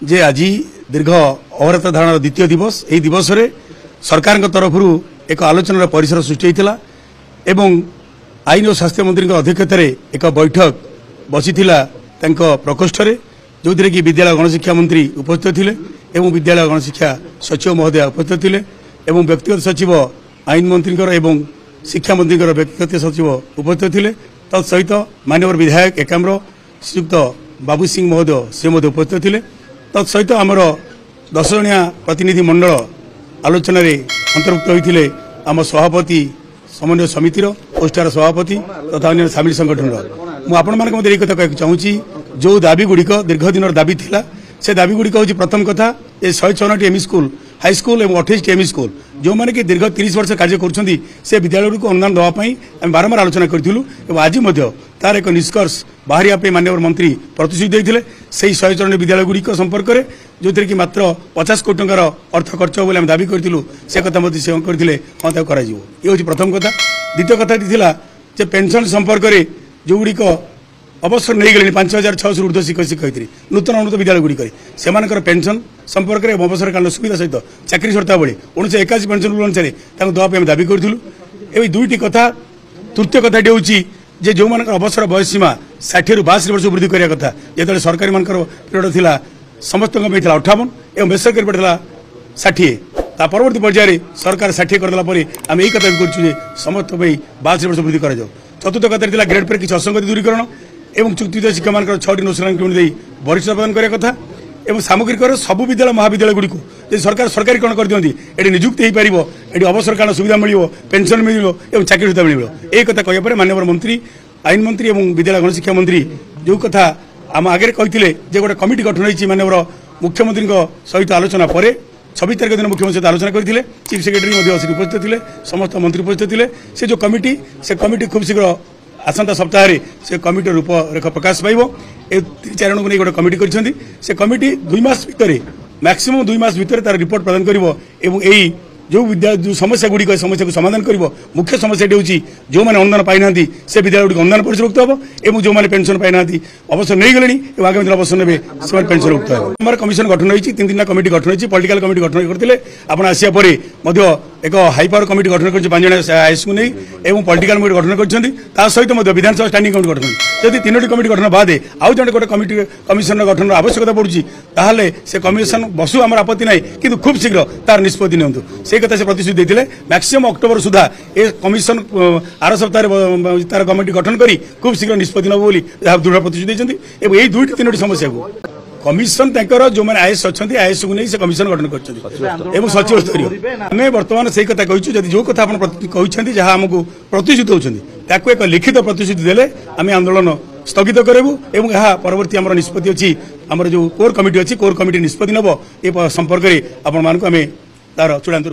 जे आज दीर्घ अवरत धारण द्वितीय दिवस यही दिवस रे सरकार तरफ एक आलोचनार परिसर सृष्टि होता एवं आईन और स्वास्थ्य मंत्री अध्यक्षतार एक बैठक बसी प्रकोष्ठ जो थी कि विद्यालय गणशिक्षा मंत्री उपस्थित थे एवं विद्यालय गणशिक्षा सचिव महोदय उपस्थित थे एवं व्यक्तिगत सचिव आईन मंत्री एवं शिक्षा मंत्री व्यक्तिगत सचिव उपस्थित थे तत्सहित माननीय विधायक एकाम्र श्रीयुक्त बाबू सिंह महोदय से उपस्थित थे तत्सहित आमर 10 जणिया प्रतिनिधि मंडल आलोचन अंतर्भुक्त होते आम सभापति समन्वय समितिर ओष्ठार सभापति तथा अन्य सामिल संगठन मुझे कथा कहना चाहूँगी जो दाबी गुड़िक दीर्घ दिन दाबी थिला से दाबी गुड़िक हूँ प्रथम कथा ये 156 एमई स्कूल हाई स्कूल और 28 एमई स्कूल जो मैंने कि दीर्घ 30 वर्ष कार्य कर विद्यालय को अनुदान देवाई आम बारंबार आलोचना करूँ आज तार एक निष्कर्ष बाहर माननीय मंत्री प्रतिश्रुति देते से 154 विद्यालय गुड़िक संपर्क में जो थी कि मात्र 50 कोटी टंकार अर्थ खर्च हो बोली दाबी करूँ से कथा से करते हाँ तक ये हूँ प्रथम कथा द्वितीय कथा पेंशन संपर्क में जो गुड़िक अवसर नहीं गले 5600 ऊर्ध्व शिक्षयित्री नूतन उन्नत विद्यालय गुड़िक से पेंशन संपर्क में अवसरकालीन सुविधा सहित चाकरी सरता बेले 1981 पेंशन रूल अनुसार देवाई दाबी करूँ ए दुईटी कथा तृतीय कथाटी हूँ जे जो मान अवसर बयस सीमा 60 ରୁ 62 वर्ष वृद्धि करने कथा जो सरकारी मान पीरियड थी समस्त 58 और बेसरकारी पड़ा 60 परवर्ती पर्यायर सरकार 60 करदेला आम यही कथा भी करूँ समस्त 62 वर्ष वृद्धि कर चतुर्थ कथा ग्रेड पर किसी असंगति दूरीकरण एवं चुक्ति शिक्षा मान 6टी न्यूट्रिशन वरिष्ठ प्रदान करने कथा एवं सामग्रिक सबू विद्यालय महाविद्यालय गुड़ी को सरकार सरकारीकरण कर दिखती ये नियुक्ति हो पार ये अवसरकालीन सुविधा मिल पेंशन मिल और चाकरी सुविधा मिल एक कथा कहपर माननीय मंत्री आईन मंत्री और विद्यालय गणशिक्षा मंत्री जो कथा आम आगे कहते गोटे कमिटी गठन होती माननीय मुख्यमंत्री सहित आलोचना पर 26 तारीख दिन मुख्यमंत्री सहित आलोचना करते चीफ सेक्रेटरी उपस्थित थे समस्त मंत्री उपस्थित थे से जो कमिटी से कमिटी खूब शीघ्र आसंता सप्ताह से कमिटी रूपरेख प्रकाश पाइब 3-4 जन को नहीं गोटे कमिटी कर कमिटी 2 मास भितर मैक्सिमम 2 मास भितर तार रिपोर्ट प्रदान कर जो विद्यालय जो समस्या गुड़िक समस्या को समाधान कर मुख्य समस्या हूँ जो मैंने अनुदान पाई ना से विद्यालय गुड़ी अनुदान परिसरभुक्त हम और जो मैंने पेंशन पाई ना अवसर नहीं गले आगामी दिन अवसर ने से पेंशनभुक्त हम कमिशन गठन होती 3 दिन कमिटी गठन होती पॉलिटिकल कमिटी गठन करते आप आसिया पर एक हाई पावर कमिटी गठन कर 5 जन आईएस को नहीं पॉलिटिकल कमिटी गठन कर सहित विधानसभा स्टैंडिंग कमिटी गठन जब 3टी कमिटी गठन बाद आउ जन गोटे कमिटी कमिशन गठन आवश्यकता पड़ुची से कमिशन बसु आम आपत्ति ना कि खूब शीघ्र तार निष्पत्ति नियंतु से कथा से प्रतिश्रुति देते मैक्सिमम अक्टोबर सुधा ए कमिशन आर सप्ताह तार कमिटी गठन कर खूब शीघ्र निष्पत्ति नब बोली दृढ़ प्रतिश्रुति देते यही 2-3टी समस्या को कमिशन जो मैंने आईएस अच्छा आईएस को नहीं से कमिशन गठन कर सचिव स्तरीय आम बर्तमान से कथा कहूँ जो कथा कहते जहाँ आमको प्रतिश्रुति होती एक लिखित प्रतिश्रुति देले आम आंदोलन स्थगित करूँ और परवर्ती आम निष्पत्ति अच्छी आम जो कोर कमिटी अच्छी कोर कमिटी निष्पत्ति नब ये संपर्क में आपण मानक आम तार चूड़ांत